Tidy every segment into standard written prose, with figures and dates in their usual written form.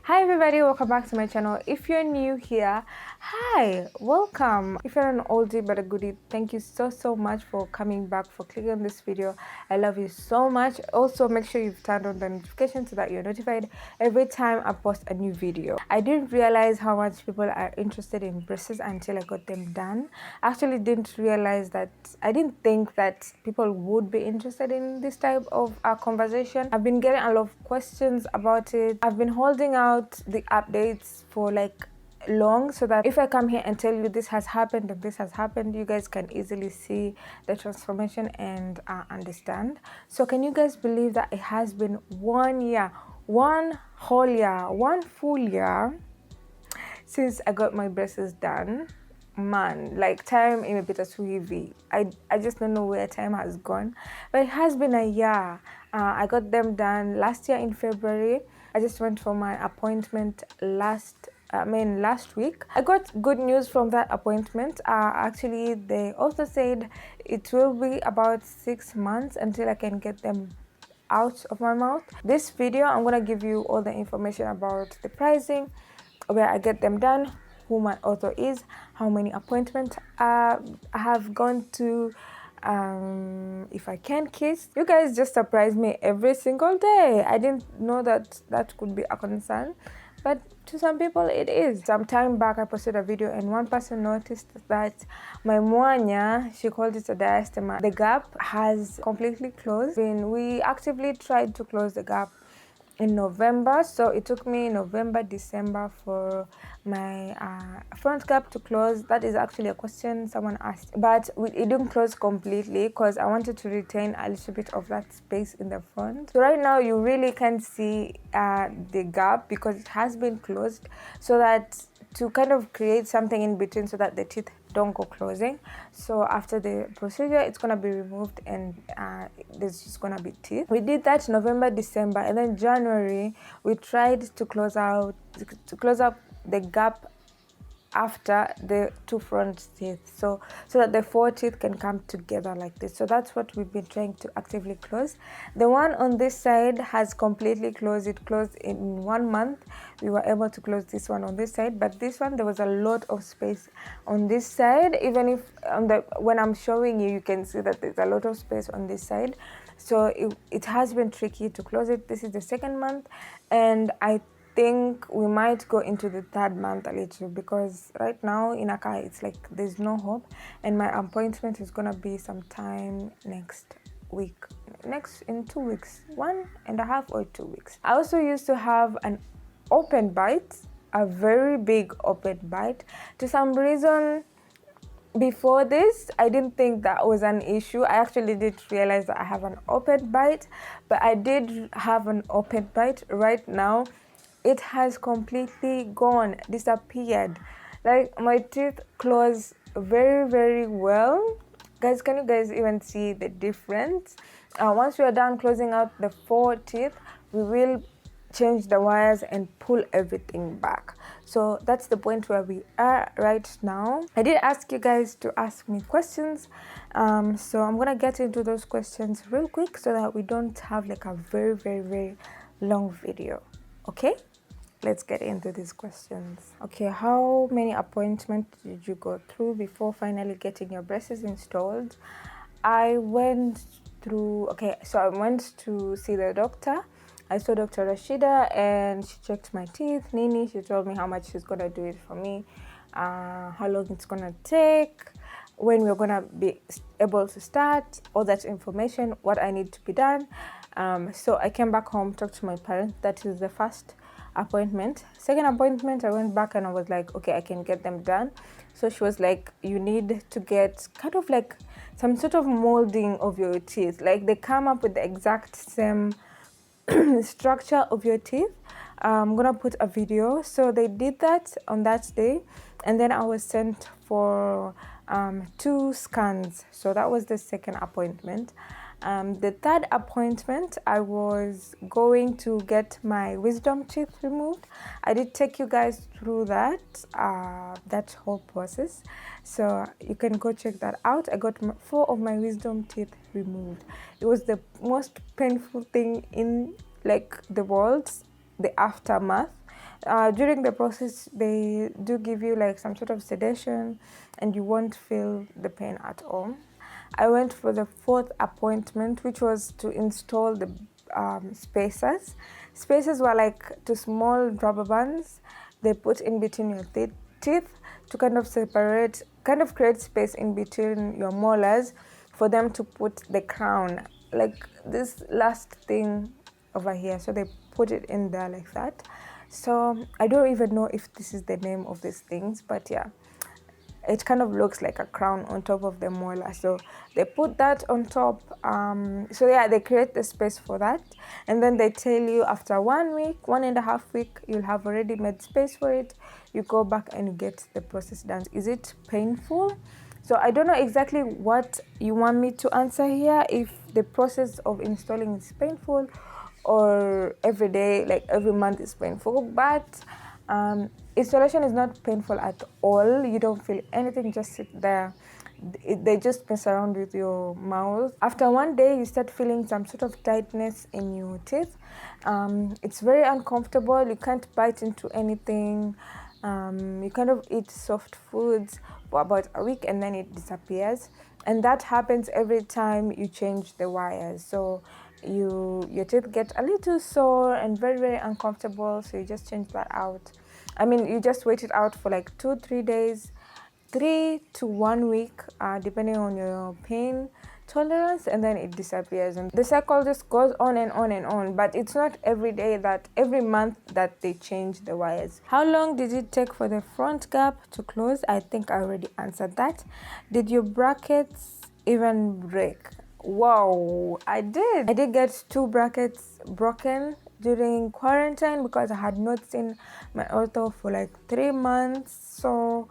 Hi everybody, welcome back to my channel. If you're new here, hi, welcome. If you're an oldie but a goodie, thank you so much for coming back, for clicking on this video. I love you so much. Also, make sure you've turned on the notification so that you're notified every time I post a new video. I didn't realize how much people are interested in braces until I got them done. I actually didn't realize that, I didn't think that people would be interested in this type of conversation. I've been getting a lot of questions about it. I've been holding out the updates for like long so that if I come here and tell you this has happened and this has happened, you guys can easily see the transformation and understand. So can you guys believe that it has been 1 year, one whole year, one full year since I got my braces done? Man, like time in a bit too heavy. I just don't know where time has gone, but it has been a year. I got them done last year in February. I just went for my appointment last week. I got good news from that appointment. Actually, they also said it will be about 6 months until I can get them out of my mouth. This video, I'm gonna give you all the information about the pricing, where I get them done, who my author is, how many appointments I have gone to, if I can kiss. You guys just surprise me every single day. I didn't know that that could be a concern, but to some people it is. Some time back I posted a video and one person noticed that my mwanya, she called it a diastema, the gap has completely closed. When we actively tried to close the gap in November, so it took me November, December for my front gap to close. That is actually a question someone asked, but it didn't close completely because I wanted to retain a little bit of that space in the front. So right now you really can't see the gap because it has been closed, so that to kind of create something in between so that the teeth don't go closing. So after the procedure, it's gonna be removed and there's just gonna be teeth. We did that November, December, and then January we tried to close up the gap after the two front teeth, so that the four teeth can come together like this. So that's what we've been trying to actively close. The one on this side has completely closed. It closed in 1 month. We were able to close this one on this side, but this one there was a lot of space on this side. Even if when I'm showing you, you can see that there's a lot of space on this side. So it has been tricky to close it. This is the 2nd month, and I think we might go into the 3rd month a little, because right now in Aka it's like there's no hope, and my appointment is gonna be sometime next week, in 2 weeks, 1.5 or 2 weeks. I also used to have an open bite, a very big open bite. To some reason before this, I didn't think that was an issue. I actually did realize that I have an open bite, but I did have an open bite. Right now it has completely gone, disappeared. Like my teeth close very well. Guys, can you guys even see the difference? Once we are done closing out the 4 teeth, we will change the wires and pull everything back. So that's the point where we are right now. I did ask you guys to ask me questions, so I'm gonna get into those questions real quick so that we don't have like a very long video. Okay, let's get into these questions. Okay, how many appointments did you go through before finally getting your braces installed? I went to see the doctor. I saw Dr. Rashida and she checked my teeth. Nini, she told me how much she's gonna do it for me, how long it's gonna take, when we're gonna be able to start, all that information, what I need to be done. So I came back home, talked to my parents. That is the first appointment. Second appointment, I went back and I was like, okay, I can get them done. So she was like, you need to get kind of like some sort of molding of your teeth. Like they come up with the exact same structure of your teeth. I'm gonna put a video. So they did that on that day, and then I was sent for 2 scans. So that was the second appointment. The third appointment, I was going to get my wisdom teeth removed. I did take you guys through that whole process, so you can go check that out. I got 4 of my wisdom teeth removed. It was the most painful thing in like the world, the aftermath, During the process, they do give you like some sort of sedation, and you won't feel the pain at all. I went for the fourth appointment, which was to install the spacers. Spacers were like two small rubber bands they put in between your teeth to kind of separate, kind of create space in between your molars for them to put the crown, like this last thing over here. So they put it in there like that. So I don't even know if this is the name of these things, but yeah, it kind of looks like a crown on top of the molar. So they put that on top. So yeah, they create the space for that. And then they tell you after 1 week, 1.5 week, you'll have already made space for it. You go back and you get the process done. Is it painful? So I don't know exactly what you want me to answer here, if the process of installing is painful or every day, like every month is painful. But installation is not painful at all. You don't feel anything, just sit there. They just mess around with your mouth. After 1 day, you start feeling some sort of tightness in your teeth. It's very uncomfortable. You can't bite into anything. You kind of eat soft foods for about a week and then it disappears. And that happens every time you change the wires. So your teeth get a little sore and very, very uncomfortable. So you just change that out. I mean, you just wait it out for like 2-3 days, 3 to 1 week, depending on your pain tolerance, and then it disappears. And the cycle just goes on and on and on. But it's not every day, that every month that they change the wires. How long did it take for the front gap to close? I think I already answered that. Did your brackets even break? Wow, I did. I did get 2 brackets broken during quarantine because I had not seen my ortho for like 3 months. So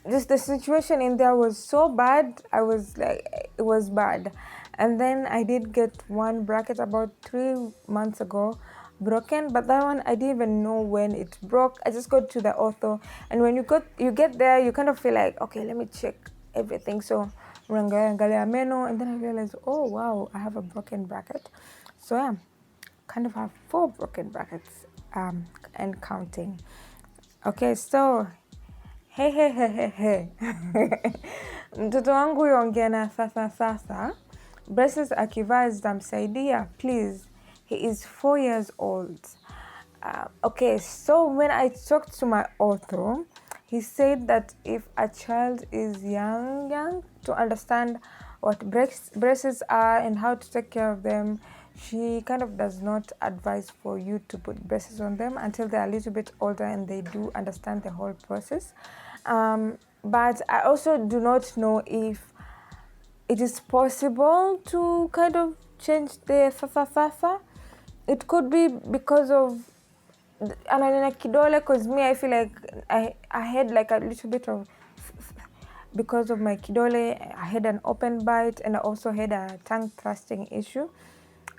just the situation in there was so bad. I was like, it was bad. And then I did get 1 bracket about 3 months ago broken, but that one I didn't even know when it broke. I just got to the ortho, and when you get there, you kind of feel like, okay, let me check everything. So unaangalia meno, and then I realized, oh wow, I have a broken bracket. So yeah, kind of have 4 broken brackets, and counting. Okay, so hey. Mtoto wangu yongea na sasa. Braces akivaa zitamsaidia, please. He is 4 years old. Okay, so when I talked to my ortho, he said that if a child is young to understand what braces are and how to take care of them, she kind of does not advise for you to put braces on them until they're a little bit older and they do understand the whole process. But I also do not know if it is possible to kind of change the sasa. It could be because of ananina kidole, because me, I feel like I had like a little bit of, because of my kidole, I had an open bite, and I also had a tongue thrusting issue,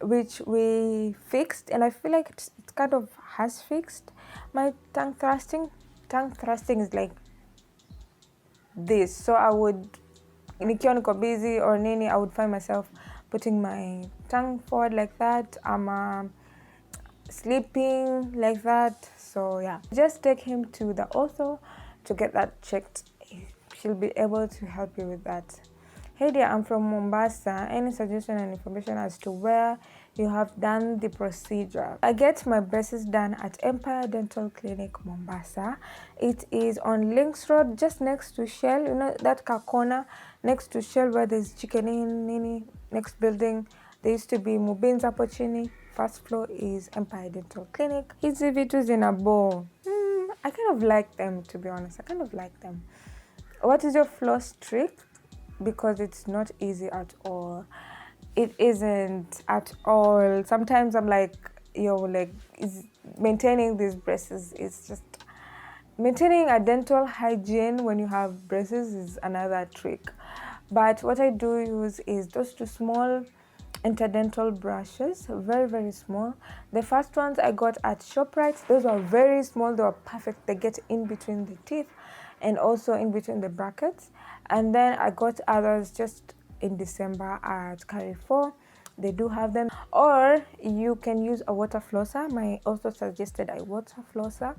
which we fixed, and I feel like it kind of has fixed my tongue thrusting. Tongue thrusting is like this. So I would, nikiwa niko busy or nini, I would find myself putting my tongue forward like that. I'm sleeping like that. So yeah, just take him to the ortho to get that checked. She'll be able to help you with that. Hey dear, I'm from Mombasa. Any suggestion and information as to where you have done the procedure? I get my braces done at Empire Dental Clinic, Mombasa. It is on Links Road, just next to Shell. You know that corner next to Shell where there's Chicken Inn, Nini, next building. There used to be Mubin's hapo chini. First floor is Empire Dental Clinic. Hizi vitu zina bow. I kind of like them, to be honest. I kind of like them. What is your floss trick? Because it's not easy at all. It isn't at all. Sometimes I'm like, is maintaining these braces, it's just maintaining a dental hygiene when you have braces is another trick. But what I do use is those 2 small interdental brushes, very, very small. The first ones I got at ShopRite, those were very small. They were perfect. They get in between the teeth and also in between the brackets. And then I got others just in December at Carrefour. they do have them. Or you can use a water flosser. My author suggested a water flosser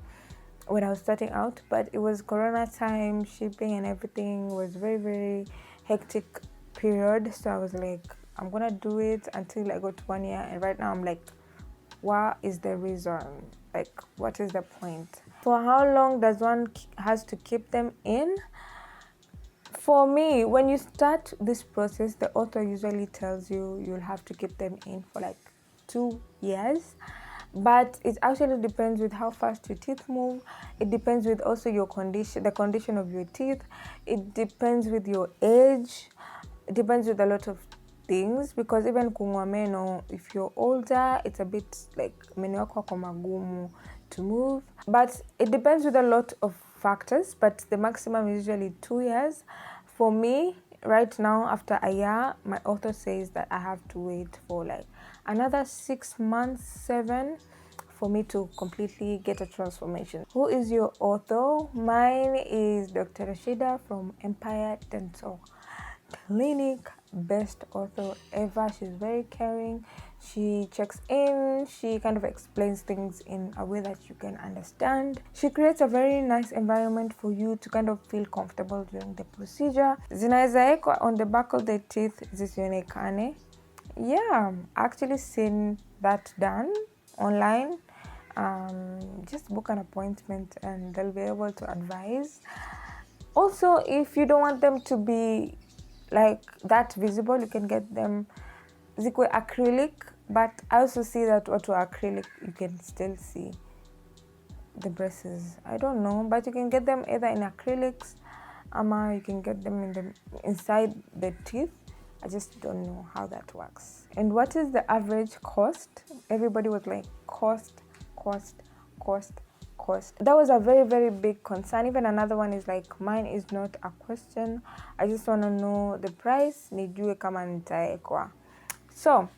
when I was starting out, but it was Corona time, shipping and everything was very, very hectic period. So I was like, I'm gonna do it until I got 1 year. And right now I'm like, what is the reason? Like, what is the point? For how long does one has to keep them in? For me, when you start this process, the author usually tells you you'll have to keep them in for like 2 years. But it actually depends with how fast your teeth move. It depends with also your condition, the condition of your teeth. It depends with your age. It depends with a lot of things, because even kung'oa meno, if you're older, it's a bit like meno yako yako magumu to move. But it depends with a lot of factors, but the maximum is usually 2 years. For me, right now, after a year, my author says that I have to wait for like another 6 months, 7, for me to completely get a transformation. Who is your author? Mine is Dr. Rashida from Empire Dental Clinic. Best author ever. She's very caring. She checks in. She kind of explains things in a way that you can understand. She creates a very nice environment for you to kind of feel comfortable during the procedure. Zinaweza ekwa on the back of the teeth zisionekane. Yeah, actually seen that done online. Just book an appointment and they'll be able to advise. Also, if you don't want them to be like that visible, you can get them zikwe acrylic, but I also see that watu acrylic you can still see the braces. I don't know, but you can get them either in acrylics or you can get them in the inside the teeth. I just don't know how that works. And what is the average cost? Everybody was like, cost. That was a very, very big concern. Even another one is like, mine is not a question. I just want to know the price. Nijue kama nitaekwa. So,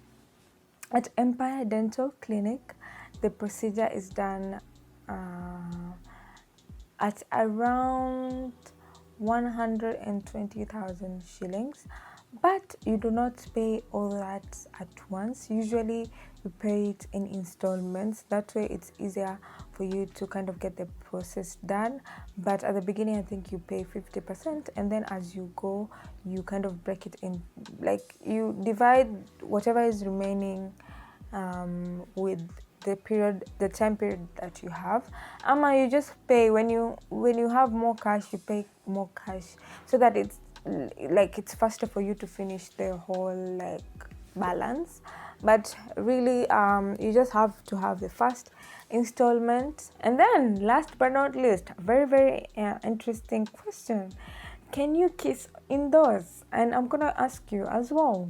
at Empire Dental Clinic, the procedure is done at around 120,000 shillings. But you do not pay all that at once. Usually you pay it in installments. That way it's easier for you to kind of get the process done. But at the beginning, I think you pay 50%, and then as you go, you kind of break it in, like you divide whatever is remaining with the time period that you have. You just pay when you have more cash, you pay more cash, so that it's like it's faster for you to finish the whole like balance. But really you just have to have the first installment. And then last but not least, very, very interesting question: can you kiss indoors? And I'm gonna ask you as well,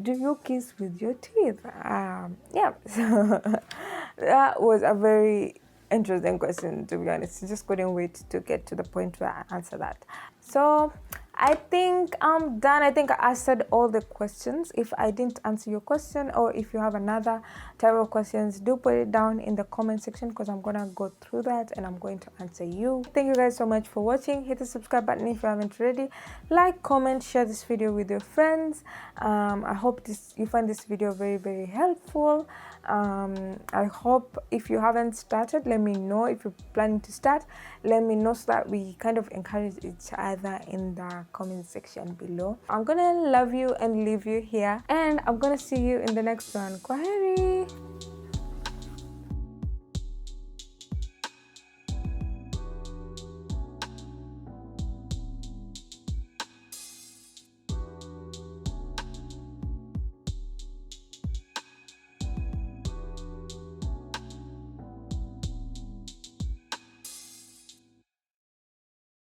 do you kiss with your teeth? Yeah, so that was a very interesting question, to be honest. I just couldn't wait to get to the point where I answer that. So I think I'm done. I think I answered all the questions. If I didn't answer your question, or if you have another type of questions, do put it down in the comment section, because I'm gonna go through that and I'm going to answer you. Thank you guys so much for watching. Hit the subscribe button if you haven't already. Like, comment, share this video with your friends. I hope you find this video very, very helpful. I hope if you haven't started, let me know. If you're planning to start, let me know, so that we kind of encourage each other in the comment section below. I'm gonna love you and leave you here, and I'm gonna see you in the next one. Kwaheri.